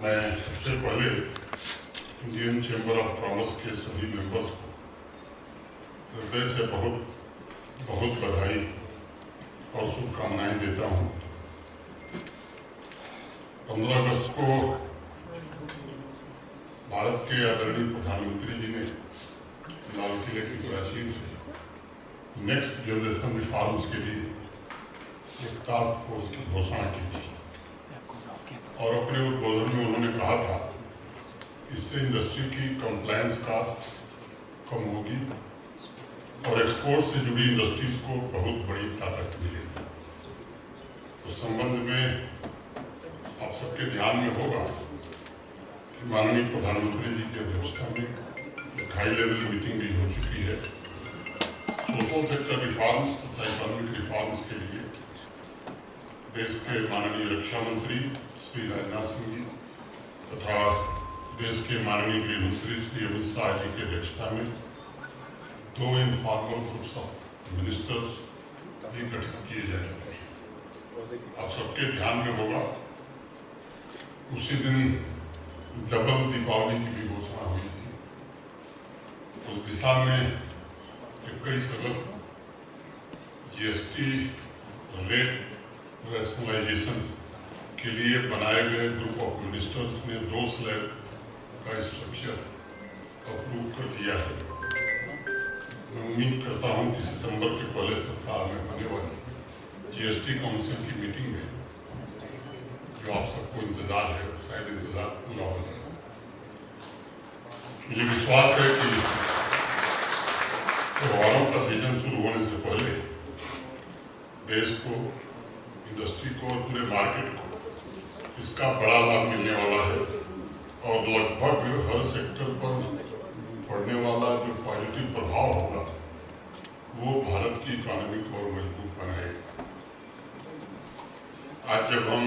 मैं सबसे पहले इंडियन चैम्बर ऑफ कॉमर्स के सभी मेंबर्स को हृदय से बहुत बहुत बधाई और शुभकामनाएं देता हूं। 15 अगस्त को भारत के आदरणीय प्रधानमंत्री जी ने लाल किले की प्राचीर से नेक्स्ट जनरेशन रिफॉर्म्स के लिए एक टास्क फोर्स की घोषणा की थी और अपने उद्बोधन में उन्होंने कहा था इससे इंडस्ट्री की कंप्लायंस कास्ट कम होगी और एक्सपोर्ट से जुड़ी इंडस्ट्रीज को बहुत बड़ी ताकत मिलेगी। उस संबंध में आप सबके ध्यान में होगा कि माननीय प्रधानमंत्री जी की अध्यक्षता में एक हाई लेवल मीटिंग भी हो चुकी है। सोशल सेक्टर रिफॉर्म्स तथा इकोनॉमिक रिफॉर्म्स के लिए देश के माननीय रक्षा मंत्री श्री राजनाथ सिंह जी तथा देश के माननीय गृह मंत्री श्री अमित शाह जी की अध्यक्षता में 2 इनफॉर्मल ग्रुप्स ऑफ मिनिस्टर्स भी गठित किए जा चुके हैं। आप सबके ध्यान में होगा उसी दिन डबल दीपावली की भी घोषणा हुई थी। उस दिशा में 21 अगस्त जीएसटी रेट रैशनलाइजेशन के लिए बनाए गए ग्रुप ऑफ मिनिस्टर्स ने 2 स्लैब का स्ट्रक्चर अप्रूव कर दिया है। मैं उम्मीद करता हूं कि सितंबर के पहले सप्ताह में होने वाली जीएसटी काउंसिल की मीटिंग में जो आप सबको इंतजार है शायद इंतजार पूरा हो जाए। मुझे विश्वास है कि त्योहारों का सीजन शुरू होने से पहले देश को, इंडस्ट्री को और पूरे मार्केट को इसका बड़ा लाभ मिलने वाला है और लगभग हर सेक्टर पर पड़ने वाला जो पॉजिटिव प्रभाव होगा वो भारत की इकोनॉमी को और मजबूत बनाएगा। आज जब हम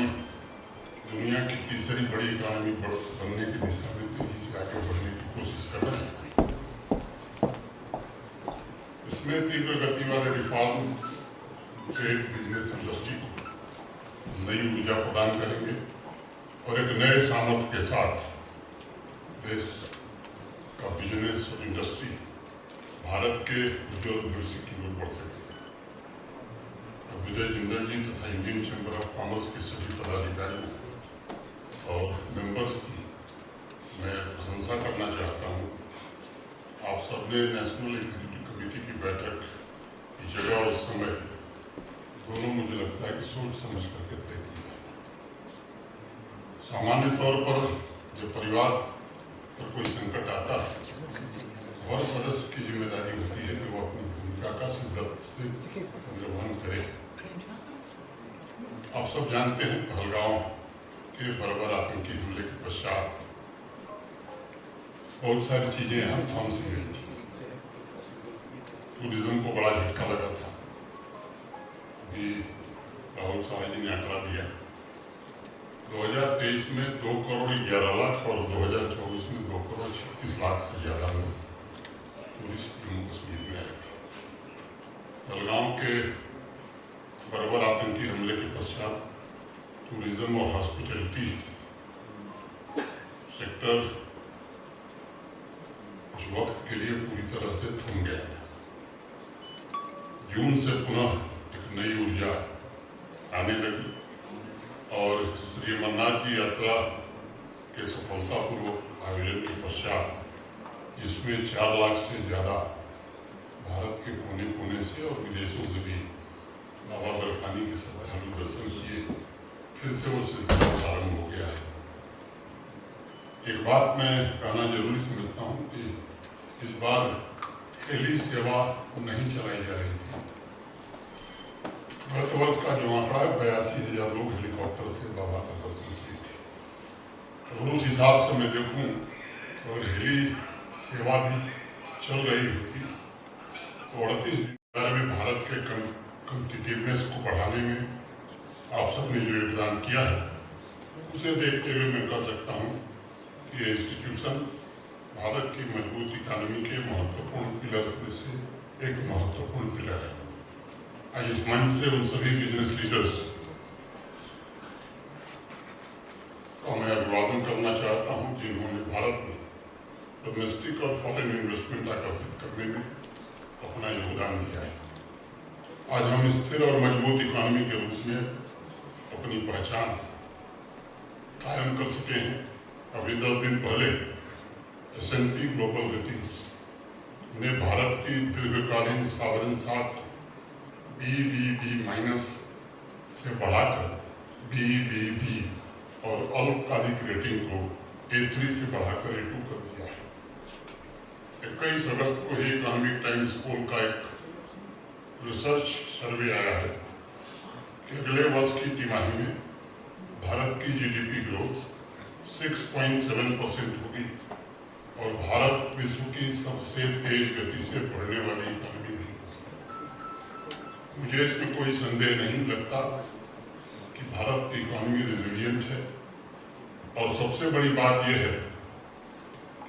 दुनिया की तीसरी बड़ी इकोनॉमी बनने की दिशा में तेजी से आगे बढ़ने की कोशिश कर रहे हैं, इसमें तीव्र गति वाले रिफॉर्म ट्रेड, बिजनेस, इंडस्ट्री को नई ऊर्जा प्रदान करेंगे और एक नए सामर्थ्य के साथ देश का बिजनेस और इंडस्ट्री भारत के उज्जवल भविष्य की ओर बढ़ सके। विजय जिंदल जी तथा इंडियन चैम्बर ऑफ कॉमर्स के सभी पदाधिकारियों और मेंबर्स की मैं प्रशंसा करना चाहता हूँ। आप सबने नेशनल एग्जीक्यूटिव कमेटी की बैठक की जगह और समय दोनों मुझे लगता है कि सोच समझ करके तय किया। सामान्य तौर पर जब परिवार पर कोई संकट आता है हर सदस्य की जिम्मेदारी होती है कि वो अपनी भूमिका का शिद्दत से निर्वहन करे। आप सब जानते हैं पहलगांव के बर्बर आतंकी हमले के पश्चात बहुत सारी चीजें यहाँ थम सी गई थी। टूरिज्म को बड़ा झटका लगा था। अभी राहुल शाह जी ने आंकड़ा दिया 2023 में 2 करोड़ 11 लाख और 2024 में 2 करोड़ 36 लाख से ज्यादा लोग टूरिस्ट जम्मू कश्मीर में आए थे। पहलगांव के बर्बर आतंकी हमले के पश्चात टूरिज्म और हॉस्पिटैलिटी सेक्टर कुछ वक्त के लिए पूरी तरह से थम गया था। जून से पुनः नई ऊर्जा आने लगी और श्री अमरनाथ जी यात्रा के सफलतापूर्वक आयोजन के पश्चात जिसमें 4 लाख से ज्यादा भारत के कोने कोने से और विदेशों से भी बाबा बर्फानी के श्रद्धालु दर्शन किए, फिर से वो सिलसिला प्रारंभ हो गया है। एक बात मैं कहना जरूरी समझता हूँ कि इस बार हेली सेवा नहीं चलाई जा रही थी। गत वर्ष का जो आंकड़ा है 82,000 लोग हेलीकॉप्टर से बाबा का दर्शन किए थे। और उस हिसाब से मैं देखूं और हेली सेवा भी चल रही होती तो 38 दिन में भारत के कम्पिटिटिवनेस को बढ़ाने में आप सबने जो योगदान किया है उसे देखते हुए मैं कह सकता हूँ कि ये इंस्टीट्यूशन भारत की मजबूत इकोनॉमी के महत्वपूर्ण पिलर में से एक महत्वपूर्ण पिलर है। आज इस मंच से उन सभी बिजनेस लीडर्स को मैं अभिवादन नमन करना चाहता हूं जिन्होंने भारत में डोमेस्टिक और फॉरेन इन्वेस्टमेंट आकर्षित करने में अपना योगदान दिया है। आज हम स्थिर और मजबूत इकोनॉमी के रूप में अपनी पहचान कायम कर सके हैं। अभी 10 दिन पहले S&P ग्लोबल रेटिंग्स ने भारत की दीर्घकालीन सॉवरेन साख BBB- से बढ़ाकर BBB और अल्पकालिक रेटिंग को A3 से बढ़ाकर A2 कर दिया है। 21 अगस्त को ही इकोनॉमिक टाइम्स पोल का एक रिसर्च सर्वे आया है कि अगले वर्ष की तिमाही में भारत की GDP ग्रोथ 6.7% होगी और भारत विश्व की सबसे तेज गति से बढ़ने वाली इकोनॉमी भी। मुझे इसमें कोई संदेह नहीं लगता कि भारत की इकोनॉमी रेजिलिएंट है और सबसे बड़ी बात यह है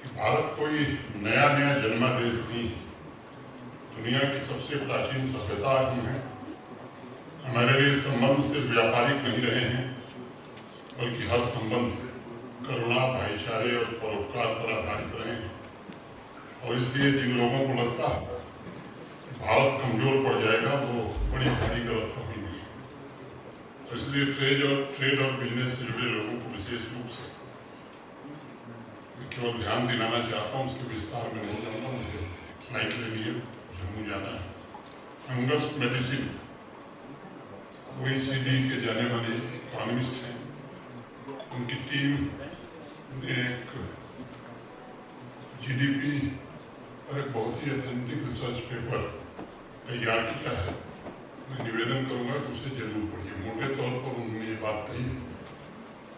कि भारत कोई नया जन्मा देश नहीं है। दुनिया की सबसे प्राचीन सभ्यता हम हैं। हमारे लिए संबंध सिर्फ व्यापारिक नहीं रहे हैं बल्कि हर संबंध करुणा, भाईचारे और परोपकार पर आधारित रहे हैं। और इसलिए जिन लोगों को लगता है भारत कमजोर पड़ जाएगा वो बड़ी भारी गलतफहमी है। तो इसलिए ट्रेड और बिजनेस से जुड़े लोगों को विशेष रूप से केवल ध्यान दिलाना चाहता हूँ, उसके विस्तार में नहीं जाऊँगा। मुझे फ्लाइट लेनी है, जम्मू जाना है। अंगस मेडिसिन OECD के जाने वाले इकोनॉमिस्ट हैं। उनकी टीम ने एक GDP पर एक बहुत ही ऑथेंटिक रिसर्च पेपर तैयार किया है। मैं निवेदन करूंगा कि उसे जरूर पढ़िए। मोटे तौर पर उन्होंने ये बात कही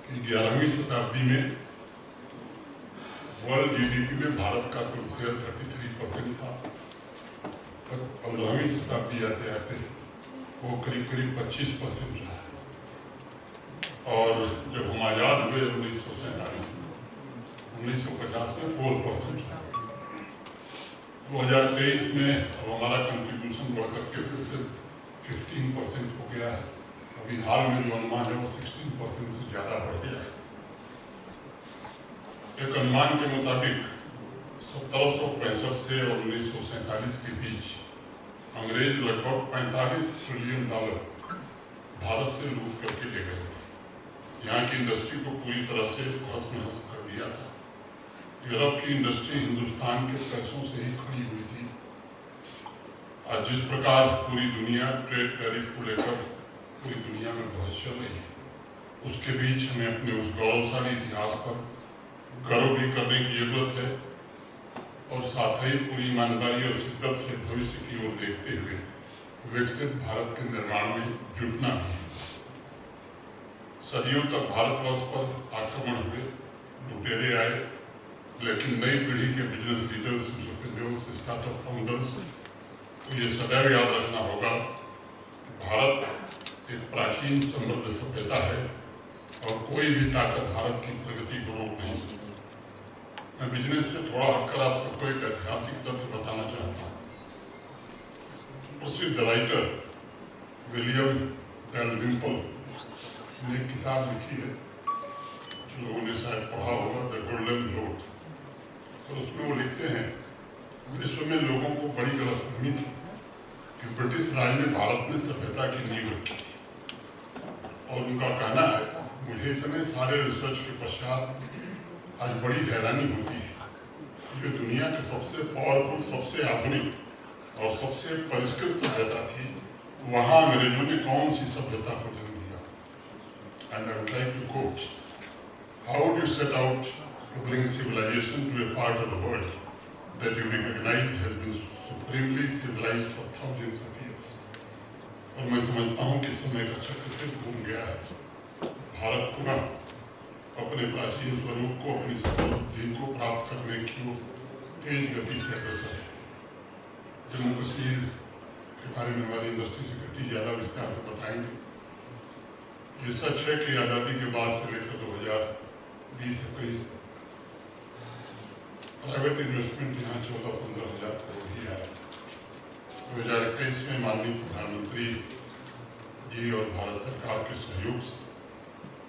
कि 11वीं शताब्दी में वर्ल्ड GDP में भारत का कुल शेयर 33% था। 15वीं शताब्दी आते आते वो करीब 25% रहा। और जब हम आजाद हुए 1947 में, 1950 में 4% था। 2023 में अब हमारा कंट्रीब्यूशन बढ़कर के फिर से 15% हो गया है। अभी हाल में जो अनुमान है वो 16% से ज्यादा बढ़ गया है। एक अनुमान के मुताबिक 1765 से 1947 के बीच अंग्रेज लगभग $45 ट्रिलियन भारत से लूट करके ले गए थे। यहाँ की इंडस्ट्री को पूरी तरह से तहस नहस कर दिया था। यूरोप की इंडस्ट्री हिंदुस्तान के पैसों से ही खड़ी हुई थी। आज जिस प्रकार पूरी दुनिया ट्रेड टैरिफ को लेकर पूरी दुनिया में बहस चल रही है, उसके बीच हमें अपने उस गौरवशाली इतिहास पर गर्व भी करने की जरूरत है और साथ ही पूरी ईमानदारी और शिद्दत से भविष्य की ओर देखते हुए विकसित भारत के निर्माण में जुटना भी है। सदियों तक भारतवर्ष पर आक्रमण हुए, लुटेरे आए, लेकिन नई पीढ़ी के business leaders, entrepreneurs, startup founders को ये सदैव याद रखना होगा कि भारत एक प्राचीन समृद्ध सभ्यता है और कोई भी ताकत भारत की प्रगति को रोक नहीं सकती। मैं बिजनेस से थोड़ा हटकर आप सबको एक ऐतिहासिक तथ्य बताना चाहता हूँ। प्रसिद्ध राइटर विलियम डैलरिम्पल ने एक किताब लिखी है, जो लोगों ने शायद पढ़ा होगा, द गोल्डन रोड। और उसमें वो लिखते हैं, विश्व में लोगों को बड़ी गलतफहमी थी कि ब्रिटिश राज ने भारत में सभ्यता की नींव रखी थी। और उनका कहना है, मुझे इतने सारे रिसर्च के पश्चात आज बड़ी हैरानी होती है। जो दुनिया की सबसे पावरफुल, सबसे आधुनिक और सबसे परिष्कृत सभ्यता थी, वहां अंग्रेजों ने कौन सी सभ्यता को जन्म दिया। And I would like to quote, how would you set out to bring civilization to a part of the world that you recognized has been supremely civilized for thousands of years? और मैं समझता हूँ कि समय का चक्र फिर घूम गया है। भारत पुनः अपने प्राचीन स्वरूप को, अपनी समृद्धि को प्राप्त करने की तेज गति से अग्रसर है। जम्मू कश्मीर के बारे में हमारी इंडस्ट्री सेक्रेटरी ज्यादा विस्तार से बताएंगे। ये सच है कि आजादी के बाद से लेकर 2020-21 प्राइवेट इन्वेस्टमेंट यहाँ 14-15 हजार करोड़ ही आया। 2021 में माननीय प्रधानमंत्री जी और भारत सरकार के सहयोग से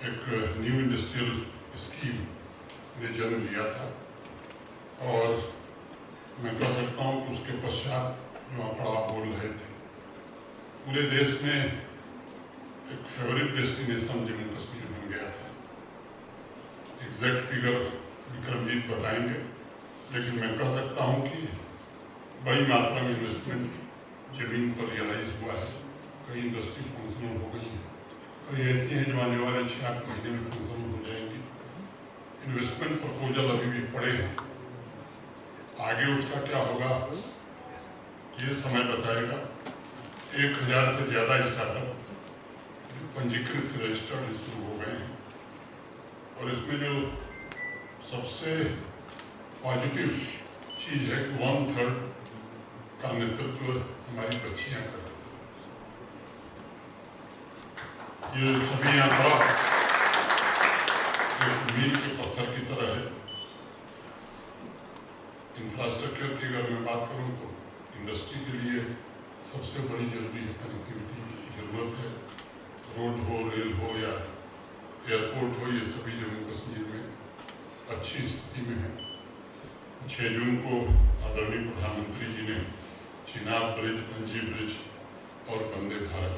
एक न्यू इंडस्ट्रियल स्कीम ने जन्म लिया था। और मैं कह सकता हूँ कि उसके पश्चात जो आप बोल रहे थे, पूरे देश में एक फेवरेट डेस्टिनेशन जम्मू कश्मीर बन गया था। एग्जैक्ट फिगर विक्रमजीत बताएंगे, लेकिन मैं कह सकता हूँ कि बड़ी मात्रा में इन्वेस्टमेंट जमीन पर रियलाइज हुआ है। कई इंडस्ट्री फंक्शनल हो गई हैं, कई ऐसी हैं जो आने वाले 6-8 महीने में फंक्शनल हो जाएंगी। इन्वेस्टमेंट प्रपोजल अभी भी पड़े हैं, आगे उसका क्या होगा ये समय बताएगा। 1000 से ज़्यादा स्टार्टअप पंजीकृत रजिस्टर्ड शुरू हो गए हैं। और इसमें जो सबसे पॉजिटिव चीज़ है कि 1/3 का नेतृत्व हमारी बच्चियां कर रही हैं। ये सभी आंकड़ा एक मील के पत्थर की तरह है। इंफ्रास्ट्रक्चर की अगर मैं बात करूं तो इंडस्ट्री के लिए सबसे बड़ी जरूरी है कनेक्टिविटी की जरूरत है। रोड हो, रेल हो या एयरपोर्ट हो, ये सभी जम्मू कश्मीर में अच्छी स्थिति में है। 6 जून को आदरणीय प्रधानमंत्री जी ने चिनाब ब्रिज, गंजी ब्रिज और वंदे भारत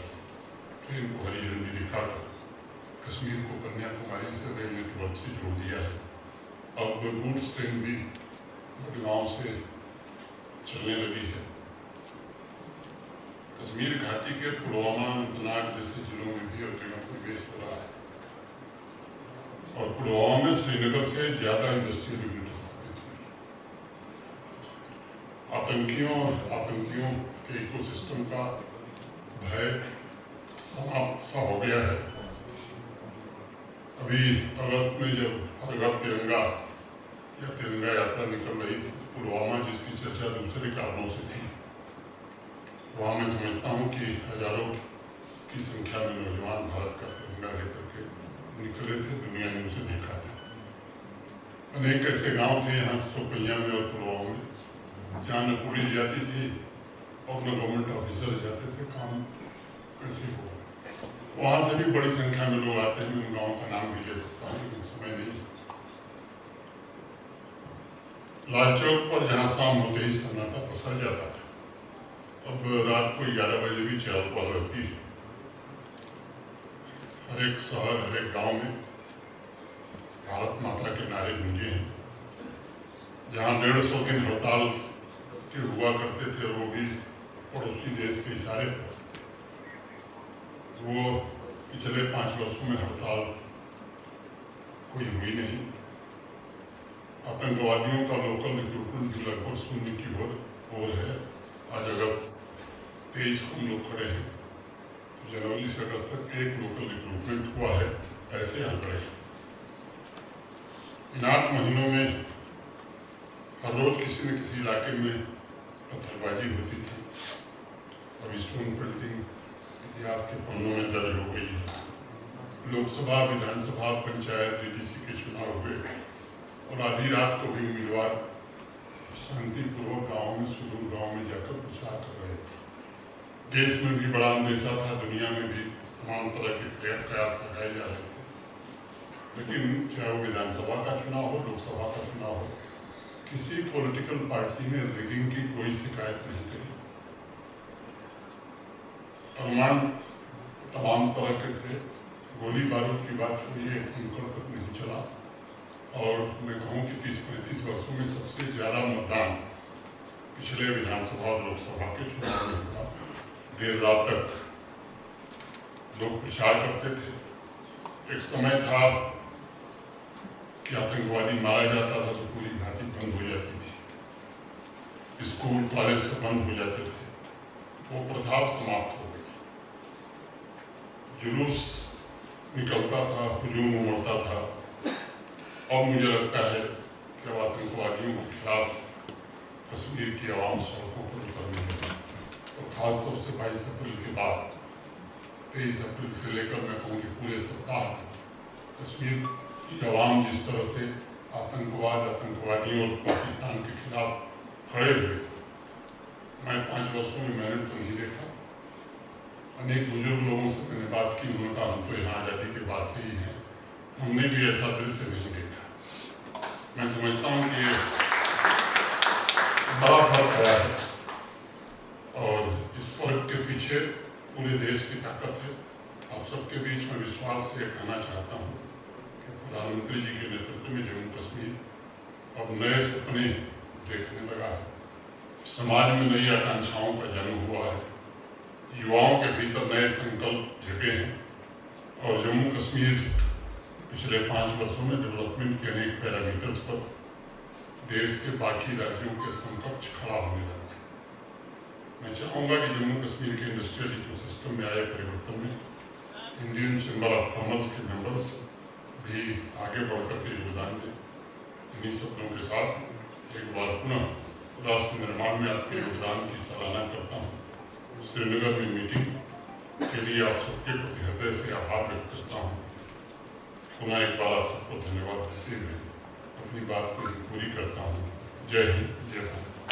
ट्रेन को हरी झंडी दिखाकर कश्मीर को कन्याकुमारी से रेल नेटवर्क से जोड़ दिया है। अब गुड्स ट्रेन भी गाँव से चलने लगी है। कश्मीर घाटी के पुलवामा, अनंतनाग जैसे जिलों में भी ट्रेनों को निवेश हो रहा है। और पुलवामा में श्रीनगर से ज्यादा इंडस्ट्रियल यूनिट स्थापित हुई। आतंकियों के इकोसिस्टम का भय समाप्त सा हो गया है। अभी अगस्त में जब हर तिरंगा या तिरंगा यात्रा निकल रही थी, पुलवामा जिसकी चर्चा दूसरे कारणों से थी, वहाँ मैं समझता हूँ कि हजारों की संख्या में नौजवान भारत का तिरंगा लेकर के निकले थे। दुनिया ने उसे देखा था। अनेक ऐसे गांव थे यहाँ सोपैया में और पुलवामा में जहाँ न पुलिस जाती थी और न गवर्नमेंट ऑफिसर जाते थे। काम कैसे हो, वहाँ से भी बड़ी संख्या में लोग आते हैं। उन गाँव का नाम भी ले सकता हूँ, लेकिन समय नहीं। लाल चौक पर जहाँ शाम होते ही सन्नाटा पसर जाता था, अब रात को 11 बजे भी चहल पहल रहती है। हर एक शहर, हर एक गांव में भारत माता के नारे गूंजे हैं। जहाँ 150 दिन हड़ताल के हुआ करते थे, वो भी पड़ोसी देश के इशारे पर, वो पिछले 5 वर्षों में हड़ताल कोई हुई नहीं। आतंकवादियों का लोकल रिक्रूटमेंट भी लगभग शून्य की ओर है। आज अगस्त 23 को हम लोग खड़े हैं, जनवरी से अगस्त तक 1 लोकल रिक्रूटमेंट हुआ है। ऐसे आंकड़े इन 8 महीनों में हर रोज किसी न किसी इलाके में पत्थरबाजी होती थी। अब स्टोन बिल्डिंग इतिहास के पन्नों में दर्ज हो गई है। लोकसभा, विधानसभा, पंचायत, डीडीसी के चुनाव हुए और आधी रात को भी उम्मीदवार शांतिपूर्वक गाँव में, सुदूर गाँव में जाकर प्रचार कर रहे थे। देश में भी बड़ा अंदेशा था, दुनिया में भी तमाम तरह के प्रयास लगाए जा रहे थे। लेकिन चाहे वो विधानसभा का चुनाव हो, लोकसभा का चुनाव हो, किसी पॉलिटिकल पार्टी ने रिगिंग की कोई शिकायत नहीं करी। अनुमान तमाम तरह के थे। गोली बारूद की बात हुई है, कंकड़ तक नहीं चला। और मैं कहूँ कि 30-35 वर्षों में सबसे ज्यादा मतदान पिछले विधानसभा और लोकसभा के चुनाव में हुआ। देर रात तक लोग प्रचार करते थे। एक समय था कि आतंकवादी मारा जाता था तो पूरी घाटी बंद हो जाती थी, स्कूल कॉलेज से बंद हो जाते थे। वो प्रथा समाप्त हो गई। जुलूस निकलता था, हुजूम उमड़ता था। और मुझे लगता है कि अब आतंकवादियों के खिलाफ कश्मीर की आवाम सड़कों पर उतरने लगी। और खासतौर से 22 अप्रैल के बाद 23 अप्रैल से लेकर मैं कहूँ कि पूरे सप्ताह कश्मीर की आवाम जिस तरह से आतंकवादियों और पाकिस्तान के खिलाफ खड़े हुए, मैं 5 वर्षों में मैंने तो नहीं देखा। अनेक बुजुर्ग लोगों से मैंने बात की, उन्होंने कहा हम तो यहाँ आज़ादी के बाद से ही हैं, हमने भी ऐसा दृश्य नहीं देखा। मैं समझता हूँ कि ये बड़ा फर्क आया है और इस फर्क के पीछे पूरे देश की ताकत है। आप सबके बीच में विश्वास से कहना चाहता हूँ कि प्रधानमंत्री जी के नेतृत्व में जम्मू कश्मीर अब नए सपने देखने लगा है। समाज में नई आकांक्षाओं का जन्म हुआ है, युवाओं के भीतर नए संकल्प जगे हैं और जम्मू कश्मीर पिछले 5 वर्षों में डेवलपमेंट के अनेक पैरामीटर्स पर देश के बाकी राज्यों के समकक्ष खड़ा होने लगा है। मैं चाहूँगा कि जम्मू कश्मीर के इंडस्ट्रियल इकोसिस्टम में आए परिवर्तन में इंडियन चैम्बर ऑफ कॉमर्स के मेंबर्स भी आगे बढ़कर के योगदान दें। इन्हीं सपनों के साथ एक बार पुनः राष्ट्र निर्माण में आपके योगदान की सराहना करता हूँ। श्रीनगर में मीटिंग के लिए आप सबके प्रति हृदय से आभार व्यक्त करता हूँ। पुनः एक बार आप सबको धन्यवाद देते हुए अपनी बात को पूरी करता हूँ। जय हिंद, जय भारत।